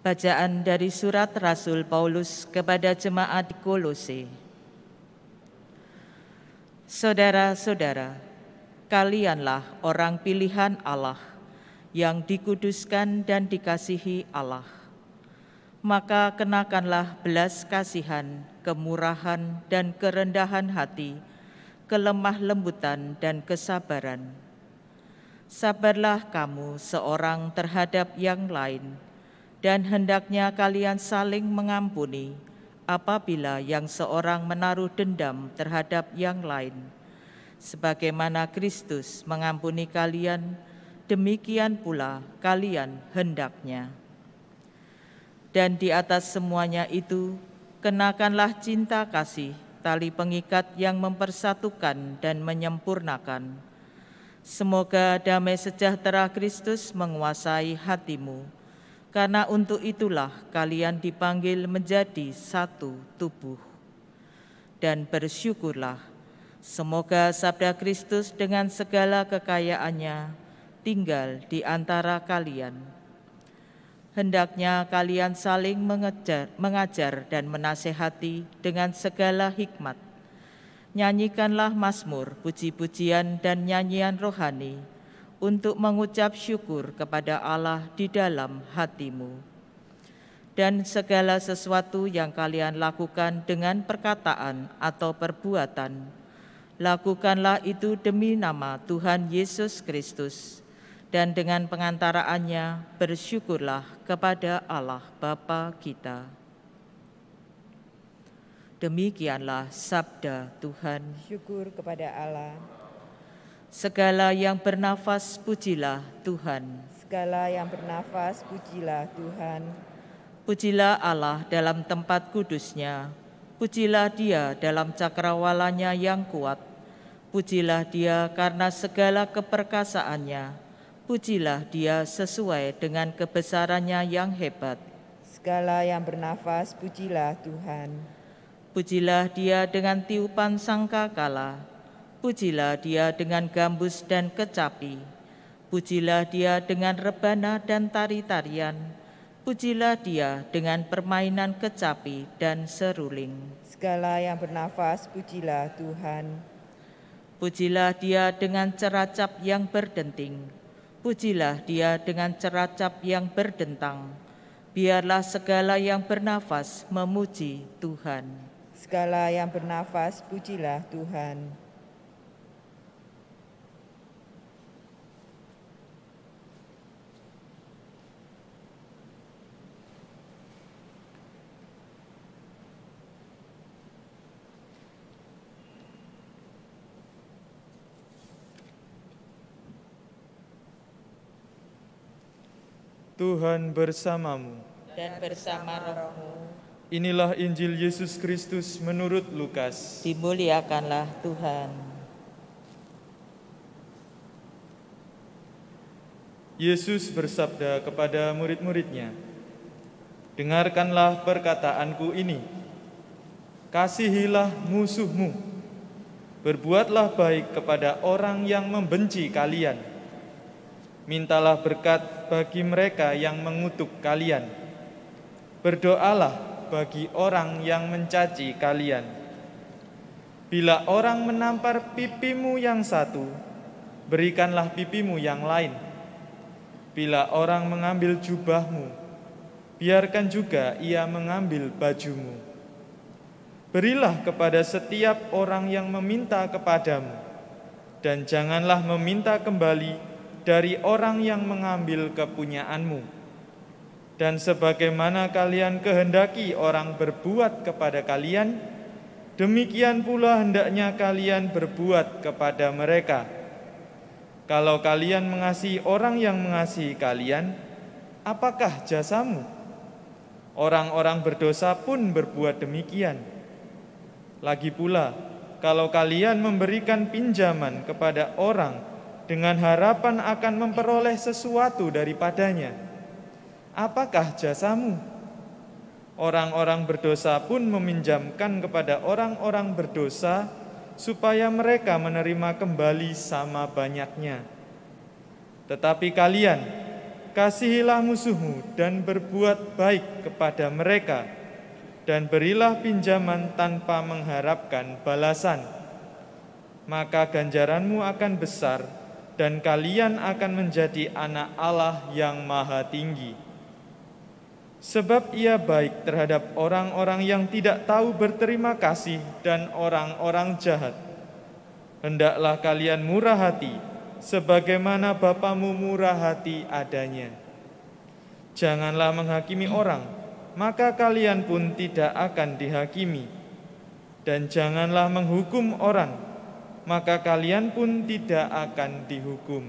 Bacaan dari surat Rasul Paulus kepada jemaat di Kolose. Saudara-saudara, kalianlah orang pilihan Allah yang dikuduskan dan dikasihi Allah. Maka kenakanlah belas kasihan, kemurahan dan kerendahan hati, kelemah lembutan dan kesabaran. Sabarlah kamu seorang terhadap yang lain, dan hendaknya kalian saling mengampuni apabila yang seorang menaruh dendam terhadap yang lain. Sebagaimana Kristus mengampuni kalian, demikian pula kalian hendaknya. Dan di atas semuanya itu, kenakanlah cinta kasih, tali pengikat yang mempersatukan dan menyempurnakan. Semoga damai sejahtera Kristus menguasai hatimu, karena untuk itulah kalian dipanggil menjadi satu tubuh. Dan bersyukurlah, semoga sabda Kristus dengan segala kekayaannya tinggal di antara kalian. Hendaknya kalian saling mengajar dan menasehati dengan segala hikmat. Nyanyikanlah mazmur, puji-pujian dan nyanyian rohani untuk mengucap syukur kepada Allah di dalam hatimu. Dan segala sesuatu yang kalian lakukan dengan perkataan atau perbuatan, lakukanlah itu demi nama Tuhan Yesus Kristus, dan dengan pengantaraannya bersyukurlah kepada Allah Bapa kita. Demikianlah sabda Tuhan. Syukur kepada Allah. Segala yang bernafas, pujilah Tuhan. Segala yang bernafas, pujilah Tuhan. Pujilah Allah dalam tempat kudusnya. Pujilah Dia dalam cakrawalanya yang kuat. Pujilah Dia karena segala keperkasaannya. Pujilah Dia sesuai dengan kebesarannya yang hebat. Segala yang bernafas, pujilah Tuhan. Pujilah Dia dengan tiupan sangkakala. Pujilah Dia dengan gambus dan kecapi. Pujilah Dia dengan rebana dan tari-tarian. Pujilah Dia dengan permainan kecapi dan seruling. Segala yang bernafas, pujilah Tuhan. Pujilah Dia dengan ceracap yang berdenting. Pujilah Dia dengan ceracap yang berdentang. Biarlah segala yang bernafas memuji Tuhan. Segala yang bernafas, pujilah Tuhan. Tuhan bersamamu. Dan bersama rohmu. Inilah Injil Yesus Kristus menurut Lukas. Dimuliakanlah Tuhan. Yesus bersabda kepada murid-muridnya, "Dengarkanlah perkataanku ini. Kasihilah musuhmu. Berbuatlah baik kepada orang yang membenci kalian. Mintalah berkat bagi mereka yang mengutuk kalian. Berdoalah bagi orang yang mencaci kalian. Bila orang menampar pipimu yang satu, berikanlah pipimu yang lain. Bila orang mengambil jubahmu, biarkan juga ia mengambil bajumu. Berilah kepada setiap orang yang meminta kepadamu, dan janganlah meminta kembali dari orang yang mengambil kepunyaanmu. Dan sebagaimana kalian kehendaki orang berbuat kepada kalian, demikian pula hendaknya kalian berbuat kepada mereka. Kalau kalian mengasihi orang yang mengasihi kalian, apakah jasamu? Orang-orang berdosa pun berbuat demikian. Lagi pula, kalau kalian memberikan pinjaman kepada orang dengan harapan akan memperoleh sesuatu daripadanya, apakah jasamu? Orang-orang berdosa pun meminjamkan kepada orang-orang berdosa supaya mereka menerima kembali sama banyaknya. Tetapi kalian, kasihilah musuhmu dan berbuat baik kepada mereka, dan berilah pinjaman tanpa mengharapkan balasan. Maka ganjaranmu akan besar, dan kalian akan menjadi anak Allah yang Maha Tinggi. Sebab Ia baik terhadap orang-orang yang tidak tahu berterima kasih dan orang-orang jahat. Hendaklah kalian murah hati, sebagaimana Bapamu murah hati adanya. Janganlah menghakimi orang, maka kalian pun tidak akan dihakimi. Dan janganlah menghukum orang, maka kalian pun tidak akan dihukum.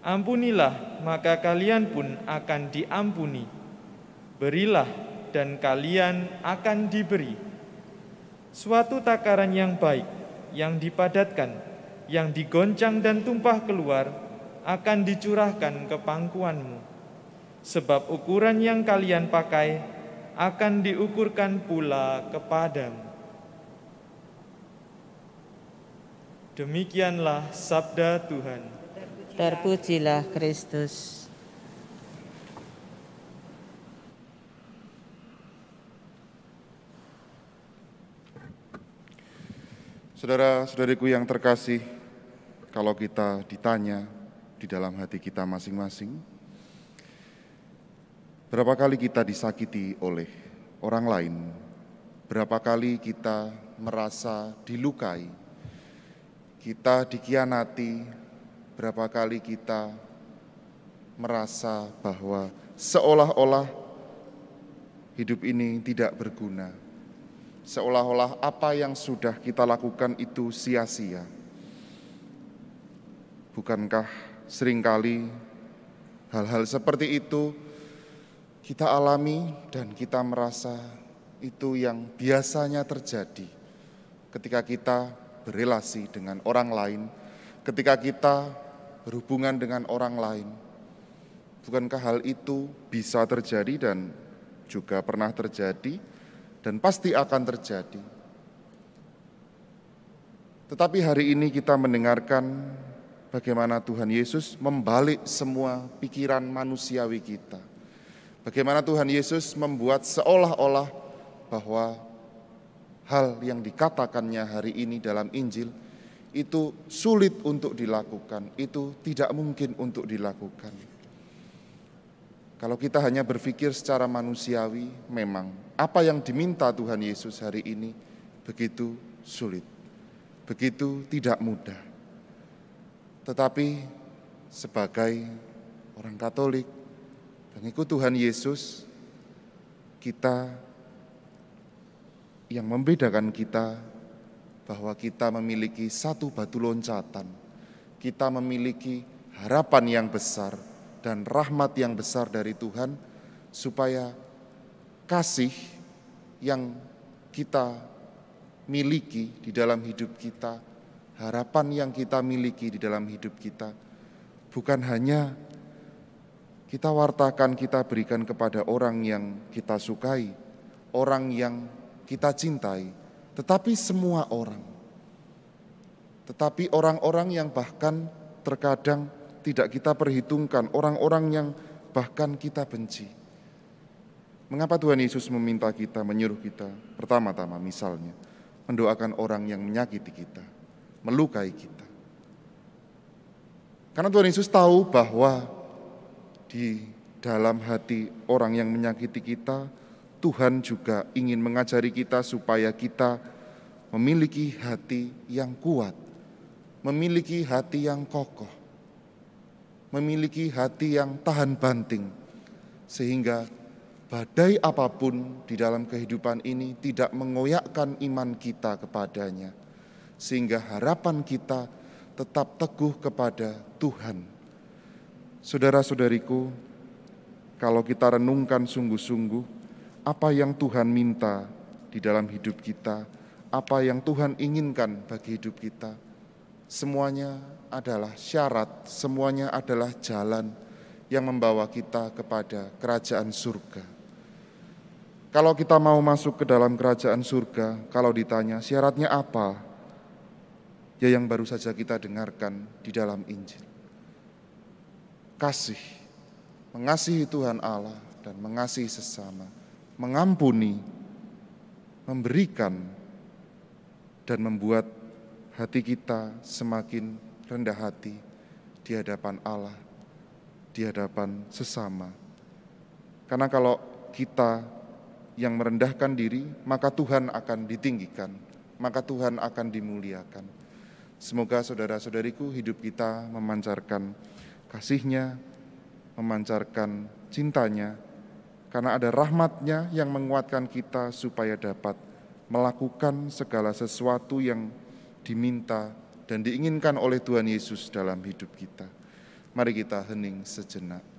Ampunilah, maka kalian pun akan diampuni. Berilah, dan kalian akan diberi. Suatu takaran yang baik, yang dipadatkan, yang digoncang dan tumpah keluar, akan dicurahkan ke pangkuanmu. Sebab ukuran yang kalian pakai akan diukurkan pula kepadamu. Demikianlah sabda Tuhan. Terpujilah Kristus. Saudara-saudariku yang terkasih, kalau kita ditanya di dalam hati kita masing-masing, berapa kali kita disakiti oleh orang lain? Berapa kali kita merasa dilukai? Kita dikhianati? Berapa kali kita merasa bahwa seolah-olah hidup ini tidak berguna? Seolah-olah apa yang sudah kita lakukan itu sia-sia. Bukankah seringkali hal-hal seperti itu kita alami dan kita merasa itu yang biasanya terjadi ketika kita berelasi dengan orang lain, ketika kita berhubungan dengan orang lain. Bukankah hal itu bisa terjadi dan juga pernah terjadi dan pasti akan terjadi. Tetapi hari ini kita mendengarkan bagaimana Tuhan Yesus membalik semua pikiran manusiawi kita. Bagaimana Tuhan Yesus membuat seolah-olah bahwa hal yang dikatakannya hari ini dalam Injil itu sulit untuk dilakukan, itu tidak mungkin untuk dilakukan. Kalau kita hanya berpikir secara manusiawi, memang apa yang diminta Tuhan Yesus hari ini begitu sulit, begitu tidak mudah. Tetapi sebagai orang Katolik, pengikut Tuhan Yesus, kita yang membedakan kita bahwa kita memiliki satu batu loncatan, kita memiliki harapan yang besar dan rahmat yang besar dari Tuhan, supaya kasih yang kita miliki di dalam hidup kita, harapan yang kita miliki di dalam hidup kita, bukan hanya kita wartakan, kita berikan kepada orang yang kita sukai, orang yang kita cintai, tetapi semua orang. Tetapi orang-orang yang bahkan terkadang tidak kita perhitungkan, orang-orang yang bahkan kita benci. Mengapa Tuhan Yesus meminta kita, menyuruh kita, pertama-tama misalnya, mendoakan orang yang menyakiti kita, melukai kita. Karena Tuhan Yesus tahu bahwa di dalam hati orang yang menyakiti kita, Tuhan juga ingin mengajari kita supaya kita memiliki hati yang kuat, memiliki hati yang kokoh, memiliki hati yang tahan banting, sehingga badai apapun di dalam kehidupan ini tidak mengoyakkan iman kita kepadanya, sehingga harapan kita tetap teguh kepada Tuhan. Saudara-saudariku, kalau kita renungkan sungguh-sungguh apa yang Tuhan minta di dalam hidup kita, apa yang Tuhan inginkan bagi hidup kita, semuanya adalah syarat, semuanya adalah jalan yang membawa kita kepada kerajaan surga. Kalau kita mau masuk ke dalam kerajaan surga, kalau ditanya syaratnya apa? Ya yang baru saja kita dengarkan di dalam Injil. Kasih, mengasihi Tuhan Allah dan mengasihi sesama, mengampuni, memberikan, dan membuat hati kita semakin rendah hati di hadapan Allah, di hadapan sesama. Karena kalau kita yang merendahkan diri, maka Tuhan akan ditinggikan, maka Tuhan akan dimuliakan. Semoga saudara-saudariku hidup kita memancarkan kasih-Nya, memancarkan cintanya, karena ada rahmat-Nya yang menguatkan kita supaya dapat melakukan segala sesuatu yang diminta dan diinginkan oleh Tuhan Yesus dalam hidup kita. Mari kita hening sejenak.